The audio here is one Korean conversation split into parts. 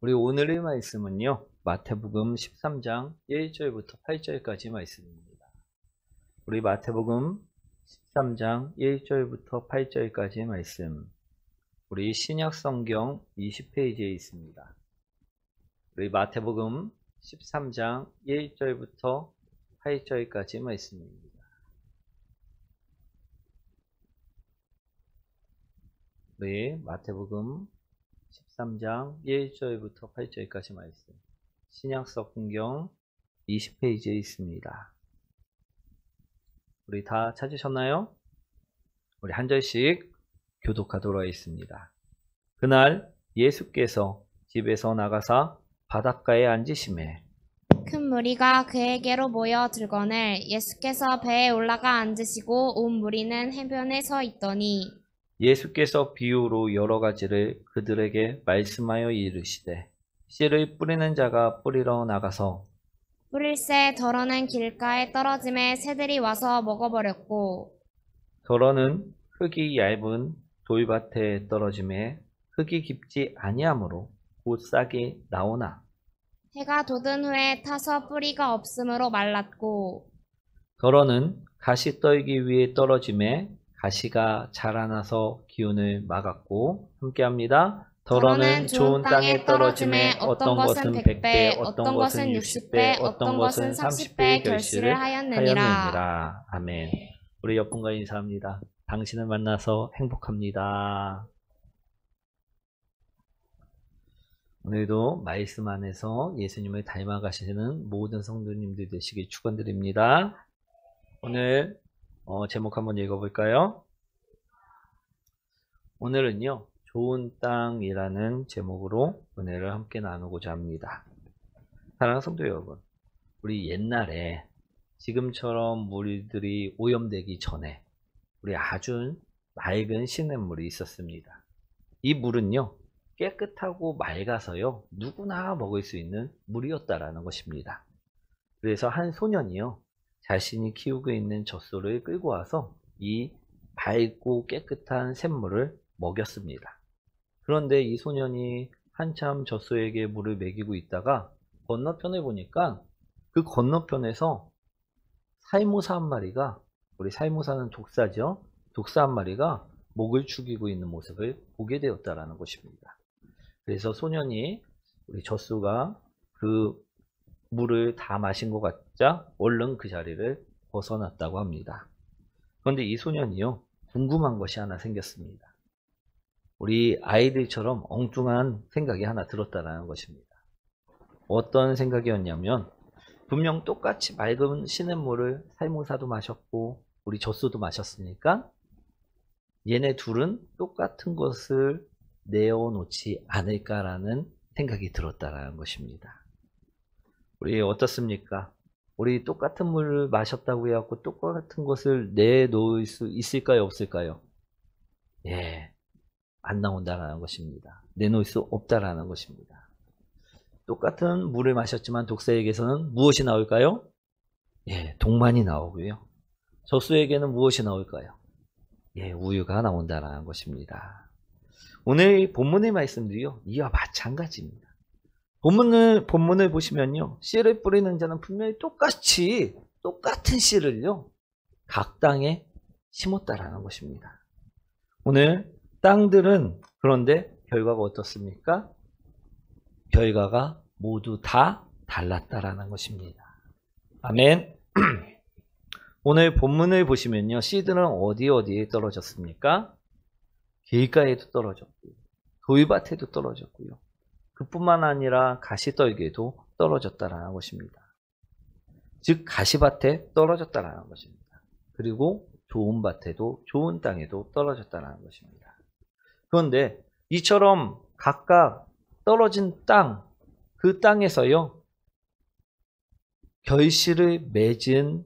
우리 오늘의 말씀은요, 마태복음 13장 1절부터 8절까지 말씀입니다. 우리 마태복음 13장 1절부터 8절까지 말씀, 우리 신약성경 20페이지에 있습니다. 우리 마태복음 13장 1절부터 8절까지 말씀입니다. 우리 마태복음 13장 1절부터 8절까지 말씀, 신약성경 20페이지에 있습니다. 우리 다 찾으셨나요? 우리 한 절씩 교독하도록 하겠습니다. 그날 예수께서 집에서 나가사 바닷가에 앉으시매 큰 무리가 그에게로 모여 들거늘 예수께서 배에 올라가 앉으시고 온 무리는 해변에 서 있더니 예수께서 비유로 여러 가지를 그들에게 말씀하여 이르시되 씨를 뿌리는 자가 뿌리러 나가서 뿌릴새 덜어는 길가에 떨어짐에 새들이 와서 먹어버렸고 덜어는 흙이 얇은 돌밭에 떨어짐에 흙이 깊지 아니하므로 곧 싹이 나오나 해가 돋은 후에 타서 뿌리가 없으므로 말랐고 덜어는 가시 떨기 위에 떨어짐에 가시가 자라나서 기운을 막았고 함께합니다. 덜어는 좋은 땅에 떨어짐에 어떤 것은 100배, 어떤 것은 60배, 어떤 것은 30배의 결실을 하였느니라. 아멘. 우리 옆분과 인사합니다. 당신을 만나서 행복합니다. 오늘도 말씀 안에서 예수님을 닮아가시는 모든 성도님들 되시길 축원드립니다. 오늘 제목 한번 읽어볼까요? 오늘은요, 좋은 땅이라는 제목으로 은혜를 함께 나누고자 합니다. 사랑하는 성도 여러분, 우리 옛날에 지금처럼 물들이 오염되기 전에 우리 아주 맑은 시냇물이 있었습니다. 이 물은요, 깨끗하고 맑아서요, 누구나 먹을 수 있는 물이었다라는 것입니다. 그래서 한 소년이요, 자신이 키우고 있는 젖소를 끌고 와서 이 맑고 깨끗한 샘물을 먹였습니다. 그런데 이 소년이 한참 젖소에게 물을 먹이고 있다가 건너편에 보니까 그 건너편에서 살모사 한 마리가, 우리 살모사는 독사죠. 독사 한 마리가 목을 죽이고 있는 모습을 보게 되었다라는 것입니다. 그래서 소년이 우리 젖소가 그 물을 다 마신 것 같자 얼른 그 자리를 벗어났다고 합니다. 그런데 이 소년이요, 궁금한 것이 하나 생겼습니다. 우리 아이들처럼 엉뚱한 생각이 하나 들었다는 것입니다. 어떤 생각이었냐면, 분명 똑같이 맑은 시냇물을 살모사도 마셨고 우리 젖소도 마셨으니까 얘네 둘은 똑같은 것을 내어놓지 않을까라는 생각이 들었다는 것입니다. 우리 어떻습니까? 우리 똑같은 물을 마셨다고 해갖고 똑같은 것을 내놓을 수 있을까요? 없을까요? 예, 안 나온다라는 것입니다. 내놓을 수 없다라는 것입니다. 똑같은 물을 마셨지만 독사에게서는 무엇이 나올까요? 예, 독만이 나오고요. 젖소에게는 무엇이 나올까요? 예, 우유가 나온다라는 것입니다. 오늘 본문의 말씀들이요, 이와 마찬가지입니다. 본문을 보시면요, 씨를 뿌리는 자는 분명히 똑같은 씨를요, 각 땅에 심었다라는 것입니다. 오늘 땅들은 그런데 결과가 어떻습니까? 결과가 모두 다 달랐다라는 것입니다. 아멘. 오늘 본문을 보시면요, 씨들은 어디에 떨어졌습니까? 길가에도 떨어졌고요, 돌밭에도 떨어졌고요, 그뿐만 아니라 가시떨기에도 떨어졌다라는 것입니다. 즉 가시밭에 떨어졌다라는 것입니다. 그리고 좋은 밭에도, 좋은 땅에도 떨어졌다라는 것입니다. 그런데 이처럼 각각 떨어진 땅, 그 땅에서요, 결실을 맺은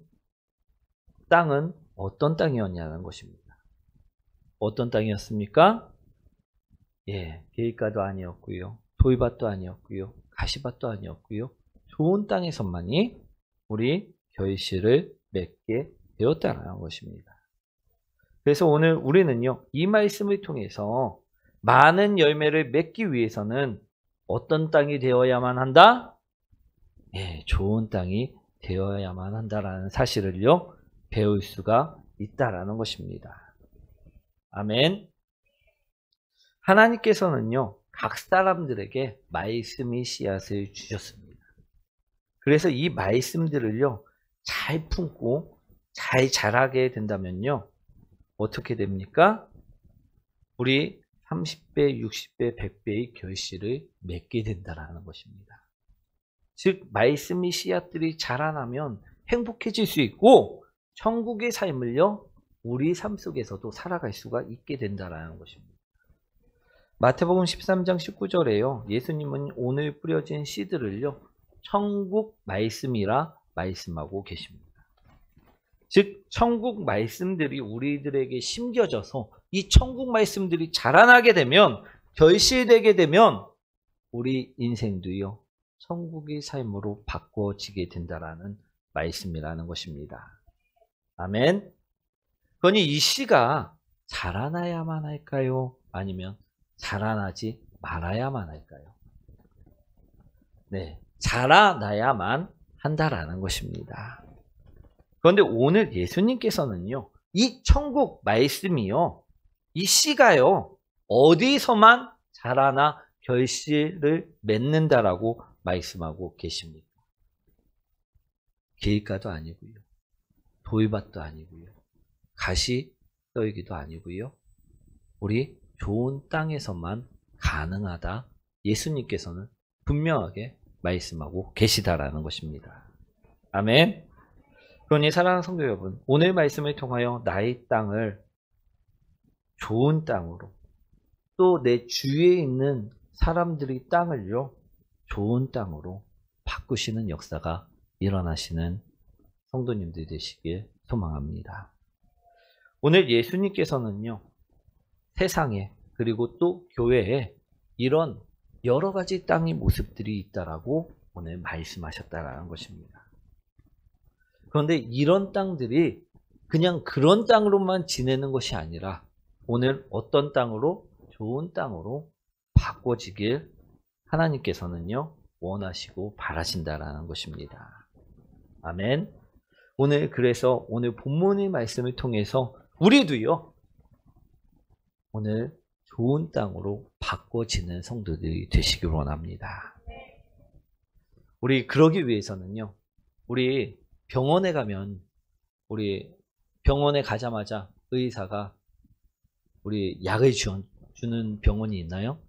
땅은 어떤 땅이었냐는 것입니다. 어떤 땅이었습니까? 예, 길가도 아니었고요, 돌밭도 아니었고요, 가시밭도 아니었고요, 좋은 땅에서만이 우리 결실을 맺게 되었다는 것입니다. 그래서 오늘 우리는요, 이 말씀을 통해서 많은 열매를 맺기 위해서는 어떤 땅이 되어야만 한다? 예, 좋은 땅이 되어야만 한다라는 사실을요, 배울 수가 있다라는 것입니다. 아멘. 하나님께서는요, 각 사람들에게 말씀의 씨앗을 주셨습니다. 그래서 이 말씀들을요, 잘 품고 잘 자라게 된다면요, 어떻게 됩니까? 우리 30배, 60배, 100배의 결실을 맺게 된다라는 것입니다. 즉, 말씀의 씨앗들이 자라나면 행복해질 수 있고 천국의 삶을요, 우리 삶 속에서도 살아갈 수가 있게 된다라는 것입니다. 마태복음 13장 19절에요. 예수님은 오늘 뿌려진 씨들을요, 천국 말씀이라 말씀하고 계십니다. 즉, 천국 말씀들이 우리들에게 심겨져서 이 천국 말씀들이 자라나게 되면, 결실되게 되면 우리 인생도요, 천국의 삶으로 바꿔지게 된다라는 말씀이라는 것입니다. 아멘. 그러니 이 씨가 자라나야만 할까요? 아니면 자라나지 말아야만 할까요? 네, 자라나야만 한다라는 것입니다. 그런데 오늘 예수님께서는요, 이 천국 말씀이요, 이 씨가요, 어디서만 자라나 결실을 맺는다라고 말씀하고 계십니까? 길가도 아니고요, 돌밭도 아니고요, 가시 떨기도 아니고요, 우리 좋은 땅에서만 가능하다, 예수님께서는 분명하게 말씀하고 계시다라는 것입니다. 아멘. 그러니 사랑하는 성도 여러분, 오늘 말씀을 통하여 나의 땅을 좋은 땅으로, 또 내 주위에 있는 사람들의 땅을요, 좋은 땅으로 바꾸시는 역사가 일어나시는 성도님들 되시길 소망합니다. 오늘 예수님께서는요, 세상에, 그리고 또 교회에 이런 여러 가지 땅의 모습들이 있다라고 오늘 말씀하셨다라는 것입니다. 그런데 이런 땅들이 그냥 그런 땅으로만 지내는 것이 아니라 오늘 어떤 땅으로? 좋은 땅으로 바꿔지길 하나님께서는요, 원하시고 바라신다라는 것입니다. 아멘. 오늘 그래서 오늘 본문의 말씀을 통해서 우리도요, 오늘 좋은 땅으로 바꿔지는 성도들이 되시길 원합니다. 우리 그러기 위해서는요, 우리 병원에 가면, 우리 병원에 가자마자 의사가 우리 약을 주는 병원이 있나요?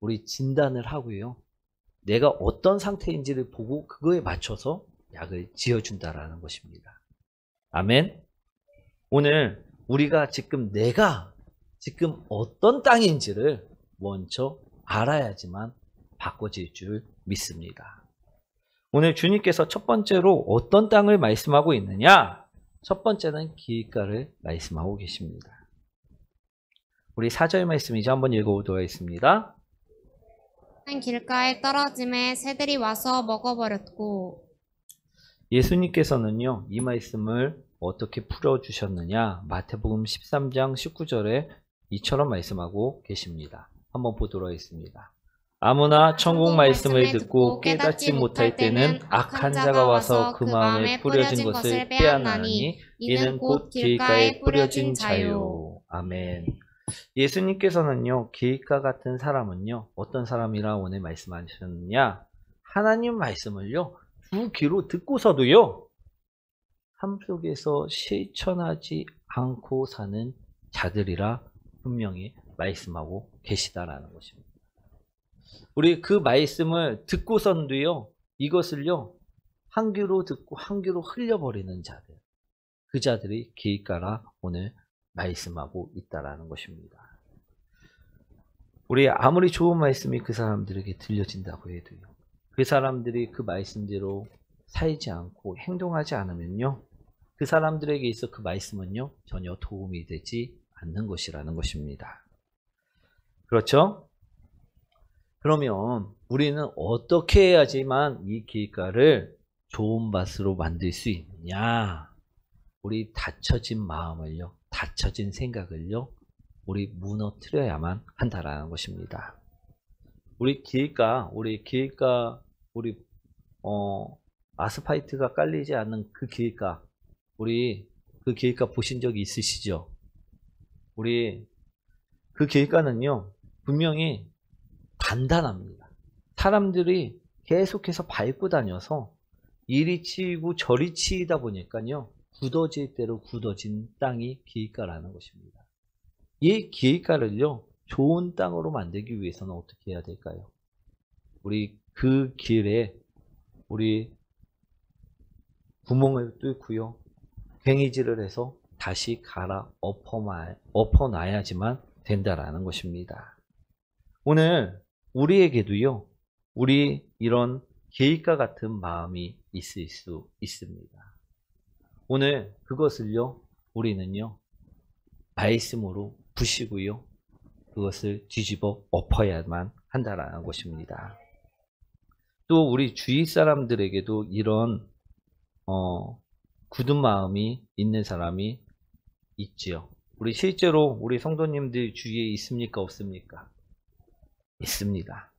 우리 진단을 하고요, 내가 어떤 상태인지를 보고 그거에 맞춰서 약을 지어준다라는 것입니다. 아멘. 오늘 우리가 내가 지금 어떤 땅인지를 먼저 알아야지만 바꿔질 줄 믿습니다. 오늘 주님께서 첫 번째로 어떤 땅을 말씀하고 있느냐? 첫 번째는 길가를 말씀하고 계십니다. 우리 4절 말씀이죠. 한번 읽어보도록 하겠습니다. 길가에 떨어짐에 새들이 와서 먹어버렸고. 예수님께서는요, 이 말씀을 어떻게 풀어주셨느냐? 마태복음 13장 19절에 이처럼 말씀하고 계십니다. 한번 보도록 하겠습니다. 아무나 천국 말씀을 듣고 깨닫지 못할 때는 악한 자가 와서 그 마음에 뿌려진 것을 빼앗나니 이는 곧 길가에 뿌려진 자요. 아멘. 예수님께서는요, 길가 같은 사람은요, 어떤 사람이라 오늘 말씀하셨느냐? 하나님 말씀을요, 두 귀로 듣고서도요, 삶 속에서 실천하지 않고 사는 자들이라 분명히 말씀하고 계시다라는 것입니다. 우리 그 말씀을 듣고선도요, 이것을요, 한 귀로 듣고 한 귀로 흘려버리는 자들, 그 자들이 길가라 오늘 말씀하고 있다라는 것입니다. 우리 아무리 좋은 말씀이 그 사람들에게 들려진다고 해도요, 그 사람들이 그 말씀대로 살지 않고 행동하지 않으면요, 그 사람들에게 있어 그 말씀은요, 전혀 도움이 되지 않는 것이라는 것입니다. 그렇죠? 그러면 우리는 어떻게 해야지만 이 길가를 좋은 밭으로 만들 수 있느냐? 우리 닫혀진 마음을요, 닫혀진 생각을요, 우리 무너뜨려야만 한다라는 것입니다. 우리 아스팔트가 깔리지 않는 그 길가, 우리 그 길가 보신 적 있으시죠? 우리 그 길가는요, 분명히 단단합니다. 사람들이 계속해서 밟고 다녀서 이리 치이고 저리 치이다 보니까요, 굳어질 대로 굳어진 땅이 길가라는 것입니다. 이 길가를요, 좋은 땅으로 만들기 위해서는 어떻게 해야 될까요? 우리 그 길에 우리 구멍을 뚫고요, 괭이질을 해서 다시 갈아 엎어놔야지만 된다라는 것입니다. 오늘 우리에게도요, 우리 이런 길가 같은 마음이 있을 수 있습니다. 오늘 그것을요, 우리는요, 말씀으로 부시고요, 그것을 뒤집어 엎어야만 한다라는 것입니다. 또 우리 주위 사람들에게도 이런 굳은 마음이 있는 사람이 있지요. 우리 실제로 우리 성도님들 주위에 있습니까? 없습니까? 있습니다.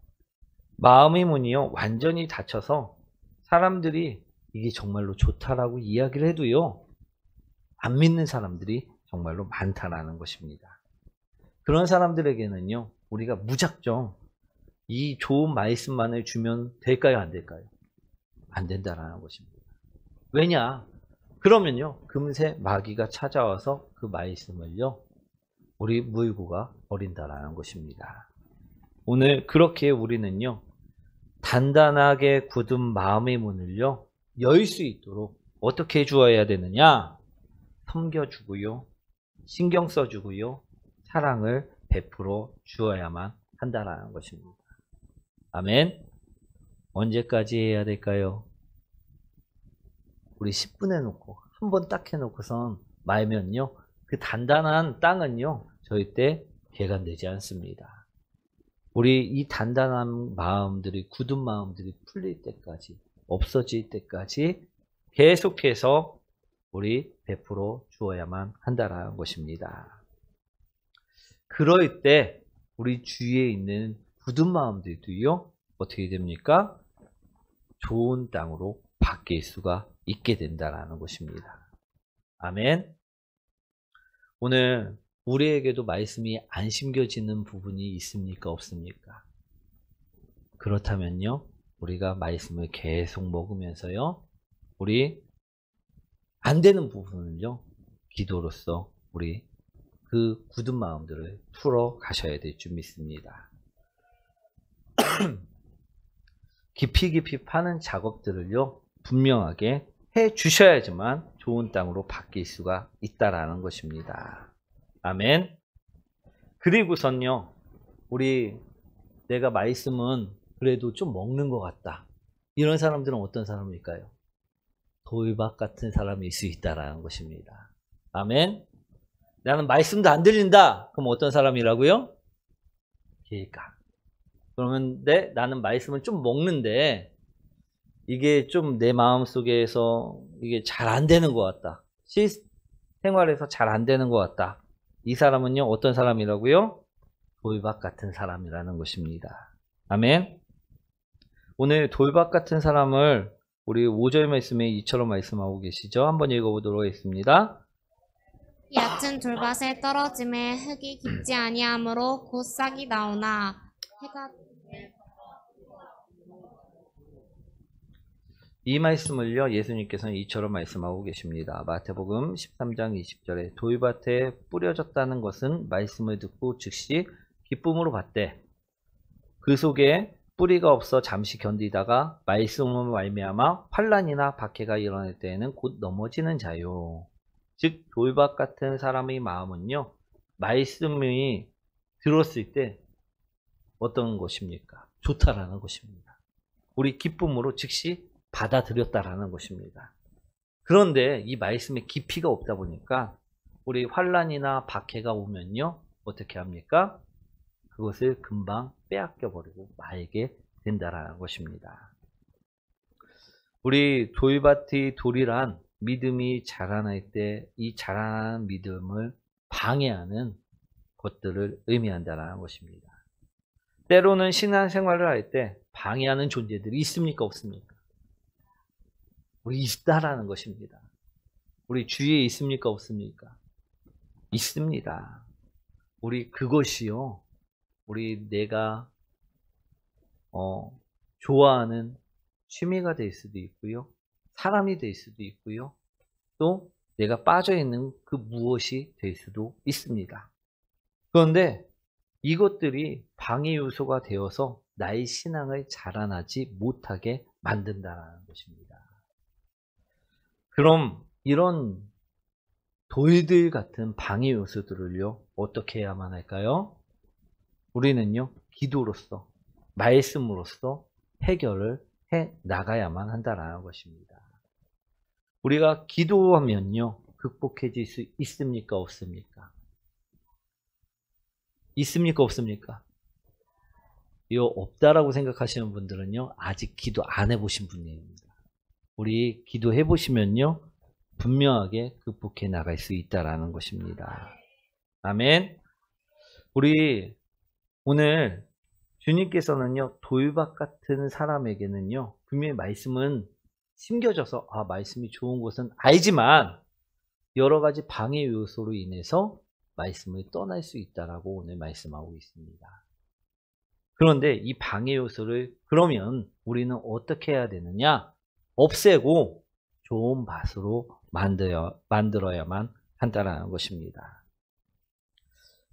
마음의 문이요, 완전히 닫혀서 사람들이 이게 정말로 좋다라고 이야기를 해도요, 안 믿는 사람들이 정말로 많다라는 것입니다. 그런 사람들에게는요, 우리가 무작정 이 좋은 말씀만을 주면 될까요? 안 될까요? 안 된다라는 것입니다. 왜냐? 그러면요, 금세 마귀가 찾아와서 그 말씀을요, 우리 물고가 버린다라는 것입니다. 오늘 그렇게 우리는요, 단단하게 굳은 마음의 문을요, 열 수 있도록 어떻게 해주어야 되느냐? 섬겨주고요, 신경 써주고요, 사랑을 베풀어 주어야만 한다라는 것입니다. 아멘. 언제까지 해야 될까요? 우리 10분 해놓고 한 번 딱 해놓고선 말면요, 그 단단한 땅은요, 절대 개간되지 않습니다. 우리 이 단단한 마음들이, 굳은 마음들이 풀릴 때까지, 없어질 때까지 계속해서 우리 베풀어 주어야만 한다라는 것입니다. 그럴 때 우리 주위에 있는 굳은 마음들도요, 어떻게 됩니까? 좋은 땅으로 바뀔 수가 있게 된다라는 것입니다. 아멘. 오늘 우리에게도 말씀이 안 심겨지는 부분이 있습니까? 없습니까? 그렇다면요, 우리가 말씀을 계속 먹으면서요, 우리 안 되는 부분은요, 기도로서 우리 그 굳은 마음들을 풀어 가셔야 될 줄 믿습니다. 깊이 파는 작업들을요, 분명하게 해 주셔야지만 좋은 땅으로 바뀔 수가 있다라는 것입니다. 아멘. 그리고선요, 내가 말씀은 그래도 좀 먹는 것 같다, 이런 사람들은 어떤 사람일까요? 돌박 같은 사람일 수 있다라는 것입니다. 아멘. 나는 말씀도 안 들린다, 그럼 어떤 사람이라고요? 길가. 그러면 나는 말씀을 좀 먹는데 이게 좀 내 마음속에서 이게 잘 안 되는 것 같다, 생활에서 잘 안 되는 것 같다, 이 사람은요, 어떤 사람이라고요? 돌박 같은 사람이라는 것입니다. 아멘. 오늘 돌박 같은 사람을 우리 5절 말씀에 이처럼 말씀하고 계시죠? 한번 읽어보도록 하겠습니다. 얕은 돌밭에 떨어짐에 흙이 깊지 아니하므로 곧 싹이 나오나 해가 이 말씀을요, 예수님께서는 이처럼 말씀하고 계십니다. 마태복음 13장 20절에 돌밭에 뿌려졌다는 것은 말씀을 듣고 즉시 기쁨으로 받되 그 속에 뿌리가 없어 잠시 견디다가 말씀으로 말미암아 환난이나 박해가 일어날 때에는 곧 넘어지는 자요. 즉 돌밭 같은 사람의 마음은요, 말씀이 들었을 때 어떤 것입니까? 좋다라는 것입니다. 우리 기쁨으로 즉시 받아들였다라는 것입니다. 그런데 이 말씀에 깊이가 없다 보니까 우리 환난이나 박해가 오면요, 어떻게 합니까? 그것을 금방 빼앗겨 버리고 말게 된다라는 것입니다. 우리 돌밭의 돌이란 믿음이 자라날 때 이 자라나는 믿음을 방해하는 것들을 의미한다라는 것입니다. 때로는 신앙생활을 할 때 방해하는 존재들이 있습니까? 없습니까? 우리 있다라는 것입니다. 우리 주위에 있습니까? 없습니까? 있습니다. 우리 그것이요. 우리 내가 좋아하는 취미가 될 수도 있고요. 사람이 될 수도 있고요. 또 내가 빠져있는 그 무엇이 될 수도 있습니다. 그런데 이것들이 방해 요소가 되어서 나의 신앙을 자라나지 못하게 만든다는 것입니다. 그럼 이런 돌들 같은 방해 요소들을요, 어떻게 해야만 할까요? 우리는요, 기도로서, 말씀으로써 해결을 해 나가야만 한다는 것입니다. 우리가 기도하면요, 극복해질 수 있습니까? 없습니까? 있습니까? 없습니까? 이거 없다라고 생각하시는 분들은요, 아직 기도 안 해보신 분입니다. 우리 기도해 보시면요, 분명하게 극복해 나갈 수 있다라는 것입니다. 아멘. 우리 오늘 주님께서는요, 돌밭 같은 사람에게는요, 분명히 말씀은 심겨져서 말씀이 좋은 것은 알지만 여러 가지 방해 요소로 인해서 말씀을 떠날 수 있다라고 오늘 말씀하고 있습니다. 그런데 이 방해 요소를 그러면 우리는 어떻게 해야 되느냐? 없애고 좋은 밭으로 만들어야만 한다는 것입니다.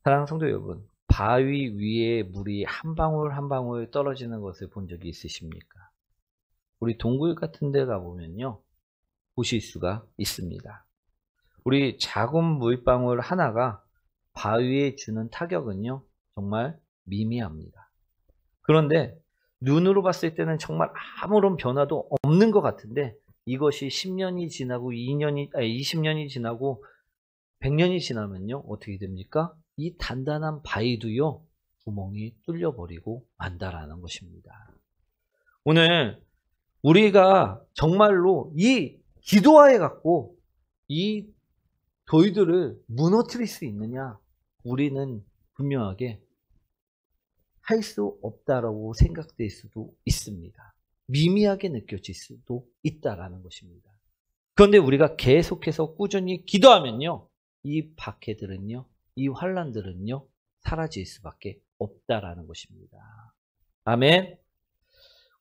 사랑하는 성도 여러분, 바위 위에 물이 한 방울 한 방울 떨어지는 것을 본 적이 있으십니까? 우리 동굴 같은 데 가보면요, 보실 수가 있습니다. 우리 작은 물방울 하나가 바위에 주는 타격은요, 정말 미미합니다. 그런데 눈으로 봤을 때는 정말 아무런 변화도 없는 것 같은데 이것이 10년이 지나고 20년이 지나고 100년이 지나면요, 어떻게 됩니까? 이 단단한 바위도요, 구멍이 뚫려버리고 만다라는 것입니다. 오늘 우리가 정말로 이 기도하에 갖고 이 돌들을 무너뜨릴 수 있느냐? 우리는 분명하게 할 수 없다라고 생각될 수도 있습니다. 미미하게 느껴질 수도 있다라는 것입니다. 그런데 우리가 계속해서 꾸준히 기도하면요, 이 박해들은요, 이 환란들은요, 사라질 수밖에 없다라는 것입니다. 아멘.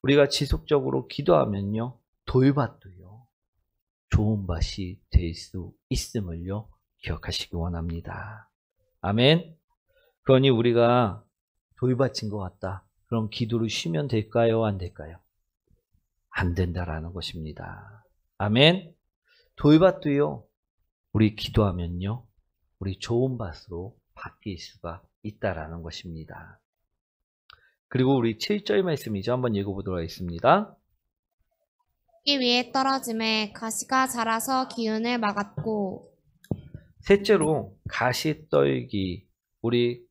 우리가 지속적으로 기도하면요, 돌밭도요, 좋은 밭이 될 수 있음을요, 기억하시기 원합니다. 아멘. 그러니 우리가 돌밭인 것 같다, 그럼 기도를 쉬면 될까요? 안 될까요? 안 된다라는 것입니다. 아멘. 돌밭도요, 우리 기도하면요, 우리 좋은 밭으로 바뀔 수가 있다라는 것입니다. 그리고 우리 7절 말씀이죠. 한번 읽어보도록 하겠습니다. 이 위에 떨어짐에 가시가 자라서 기운을 막았고. 셋째로 가시떨기, 우리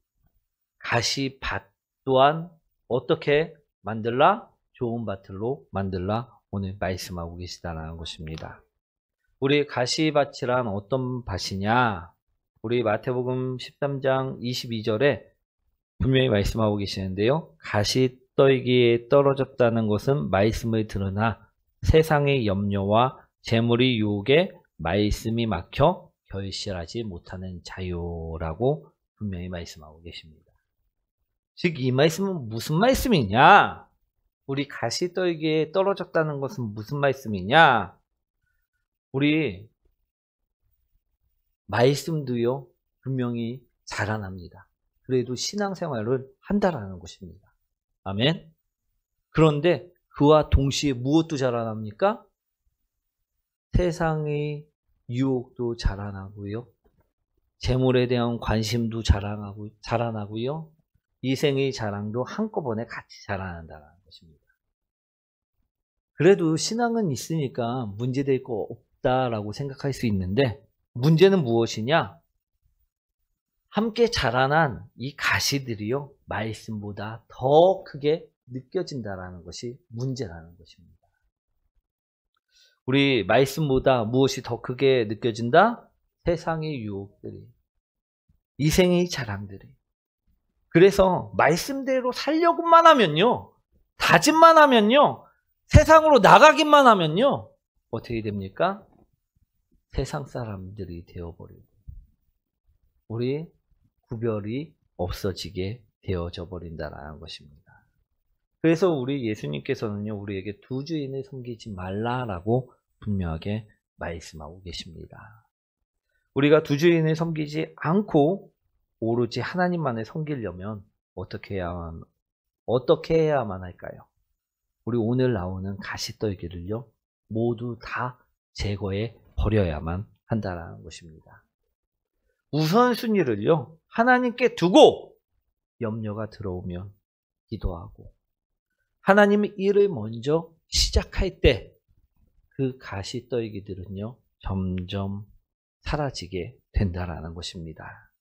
가시밭 또한 어떻게 만들라? 좋은 밭으로 만들라? 오늘 말씀하고 계시다는 것입니다. 우리 가시밭이란 어떤 밭이냐? 우리 마태복음 13장 22절에 분명히 말씀하고 계시는데요, 가시떨기에 떨어졌다는 것은 말씀을 들으나 세상의 염려와 재물의 유혹에 말씀이 막혀 결실하지 못하는 자요라고 분명히 말씀하고 계십니다. 즉 이 말씀은 무슨 말씀이냐? 우리 가시떨기에 떨어졌다는 것은 무슨 말씀이냐? 우리 말씀도요, 분명히 자라납니다. 그래도 신앙생활을 한다라는 것입니다. 아멘. 그런데 그와 동시에 무엇도 자라납니까? 세상의 유혹도 자라나고요, 재물에 대한 관심도 자라나고요, 이생의 자랑도 한꺼번에 같이 자라난다는 것입니다. 그래도 신앙은 있으니까 문제될 거 없다라고 생각할 수 있는데, 문제는 무엇이냐? 함께 자라난 이 가시들이요, 말씀보다 더 크게 느껴진다라는 것이 문제라는 것입니다. 우리 말씀보다 무엇이 더 크게 느껴진다? 세상의 유혹들이, 이생의 자랑들이. 그래서 말씀대로 살려고만 하면요, 다짐만 하면요, 세상으로 나가기만 하면요, 어떻게 됩니까? 세상 사람들이 되어버리고 우리 구별이 없어지게 되어져 버린다라는 것입니다. 그래서 우리 예수님께서는요, 우리에게 두 주인을 섬기지 말라라고 분명하게 말씀하고 계십니다. 우리가 두 주인을 섬기지 않고 오로지 하나님만을 섬기려면 어떻게 해야만 할까요? 우리 오늘 나오는 가시떨기를요, 모두 다 제거해 버려야만 한다는 것입니다. 우선순위를요, 하나님께 두고 염려가 들어오면 기도하고, 하나님의 일을 먼저 시작할 때 그 가시떨기들은요, 점점 사라지게 된다라는 것입니다.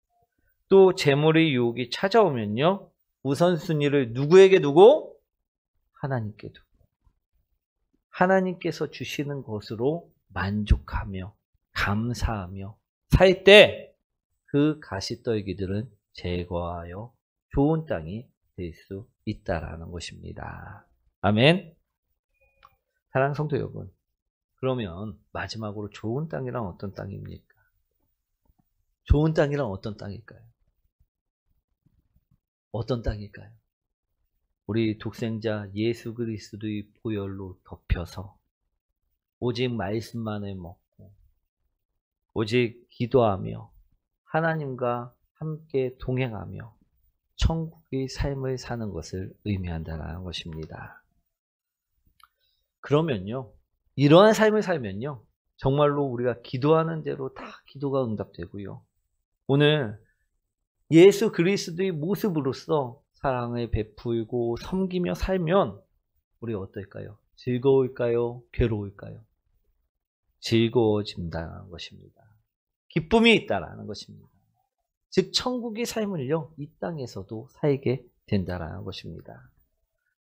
또 재물의 유혹이 찾아오면요, 우선순위를 누구에게 두고? 하나님께 두고, 하나님께서 주시는 것으로 만족하며 감사하며 살 때 그 가시떨기들은 제거하여 좋은 땅이 될 수 있다라는 것입니다. 아멘. 사랑하는 성도 여러분, 그러면 마지막으로 좋은 땅이란 어떤 땅입니까? 좋은 땅이란 어떤 땅일까요? 어떤 땅일까요? 우리 독생자 예수 그리스도의 보혈로 덮여서 오직 말씀만을 먹고 오직 기도하며 하나님과 함께 동행하며 천국의 삶을 사는 것을 의미한다는 것입니다. 그러면요, 이러한 삶을 살면요, 정말로 우리가 기도하는 대로 다 기도가 응답되고요, 오늘 예수 그리스도의 모습으로서 사랑을 베풀고 섬기며 살면 우리 어떨까요? 즐거울까요? 괴로울까요? 즐거워진다는 것입니다. 기쁨이 있다라는 것입니다. 즉 천국의 삶을요, 이 땅에서도 살게 된다라는 것입니다.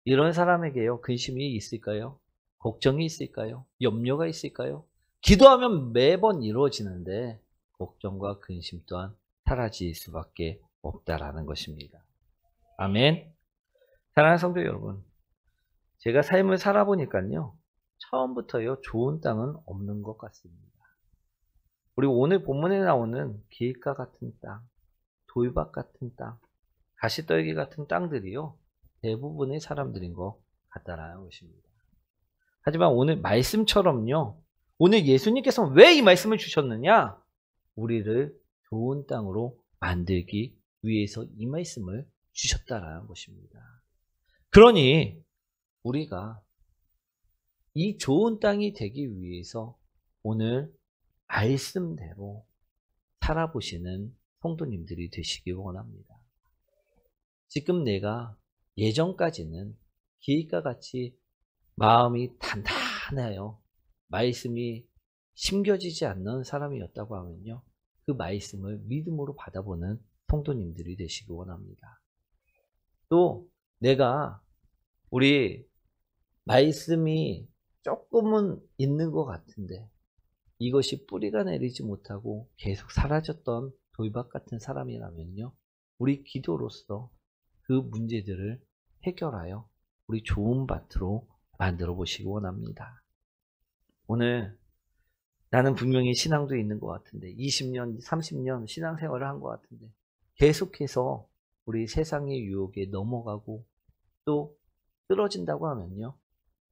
이런 사람에게요, 근심이 있을까요? 걱정이 있을까요? 염려가 있을까요? 기도하면 매번 이루어지는데 걱정과 근심 또한 사라질 수밖에 없다라는 것입니다. 아멘. 사랑하는 성도 여러분, 제가 삶을 살아보니까요, 처음부터요, 좋은 땅은 없는 것 같습니다. 우리 오늘 본문에 나오는 길가 같은 땅, 돌밭 같은 땅, 가시떨기 같은 땅들이요, 대부분의 사람들인 것 같다라는 것입니다. 하지만 오늘 말씀처럼요, 오늘 예수님께서 왜 이 말씀을 주셨느냐? 우리를 좋은 땅으로 만들기 위해서 이 말씀을 주셨다라는 것입니다. 그러니 우리가 이 좋은 땅이 되기 위해서 오늘 말씀대로 살아보시는 성도님들이 되시기 원합니다. 지금 내가 예전까지는 길가 같이 마음이 단단해요, 말씀이 심겨지지 않는 사람이었다고 하면요, 그 말씀을 믿음으로 받아보는 성도님들이 되시기 원합니다. 또 내가 우리 말씀이 조금은 있는 것 같은데 이것이 뿌리가 내리지 못하고 계속 사라졌던 돌밭 같은 사람이라면요, 우리 기도로서 그 문제들을 해결하여 우리 좋은 밭으로 만들어 보시기 원합니다. 오늘 나는 분명히 신앙도 있는 것 같은데 20년, 30년 신앙생활을 한 것 같은데 계속해서 우리 세상의 유혹에 넘어가고 또 쓰러진다고 하면요,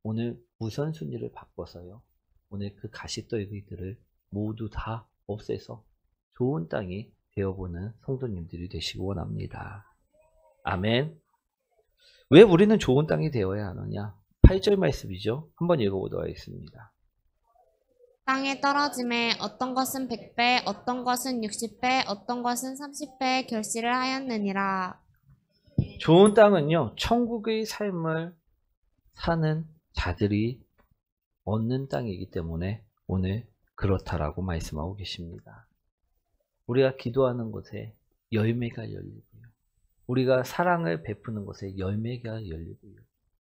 오늘 우선순위를 바꿔서요, 오늘 그 가시떨기들을 모두 다 없애서 좋은 땅이 되어보는 성도님들이 되시기 원합니다. 아멘. 왜 우리는 좋은 땅이 되어야 하느냐? 8절 말씀이죠. 한번 읽어보도록 하겠습니다. 땅에 떨어짐에 어떤 것은 100배, 어떤 것은 60배, 어떤 것은 30배 결실을 하였느니라. 좋은 땅은요, 천국의 삶을 사는 자들이 얻는 땅이기 때문에 오늘 그렇다라고 말씀하고 계십니다. 우리가 기도하는 곳에 열매가 열리고요, 우리가 사랑을 베푸는 곳에 열매가 열리고요,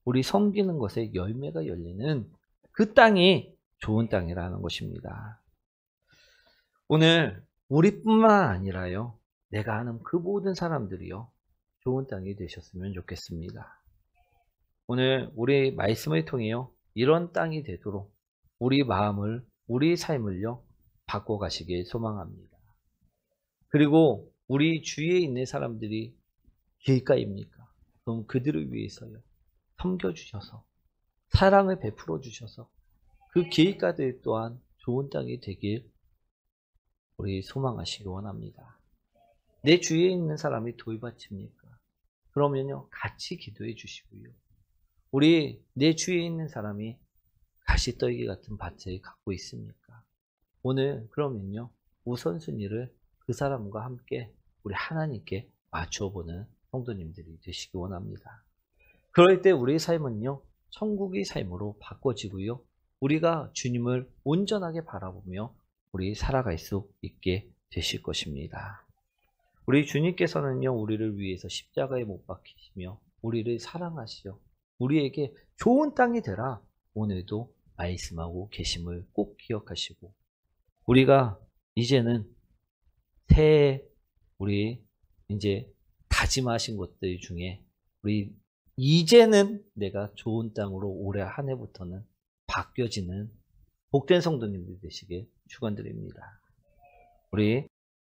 우리 섬기는 곳에 열매가 열리는 그 땅이 좋은 땅이라는 것입니다. 오늘 우리뿐만 아니라요, 내가 아는 그 모든 사람들이요, 좋은 땅이 되셨으면 좋겠습니다. 오늘 우리 말씀을 통해요. 이런 땅이 되도록 우리 마음을, 우리 삶을요. 바꿔가시길 소망합니다. 그리고 우리 주위에 있는 사람들이 길가입니까? 그럼 그들을 위해서요. 섬겨주셔서 사랑을 베풀어 주셔서 그 길가들 또한 좋은 땅이 되길 우리 소망하시기 원합니다. 내 주위에 있는 사람이 돌밭입니까? 그러면요. 같이 기도해 주시고요. 내 주위에 있는 사람이 가시떨기 같은 밭을 갖고 있습니까? 오늘 그러면요. 우선순위를 그 사람과 함께 우리 하나님께 맞춰보는 성도님들이 되시기 원합니다. 그럴 때 우리의 삶은요. 천국의 삶으로 바꿔지고요. 우리가 주님을 온전하게 바라보며 우리 살아갈 수 있게 되실 것입니다. 우리 주님께서는요. 우리를 위해서 십자가에 못 박히시며 우리를 사랑하시어 우리에게 좋은 땅이 되라 오늘도 말씀하고 계심을 꼭 기억하시고 우리가 이제는 새해 우리 이제 다짐하신 것들 중에 우리 이제는 내가 좋은 땅으로 올해 한 해부터는 바뀌어지는 복된 성도님들 되시길 축원드립니다. 우리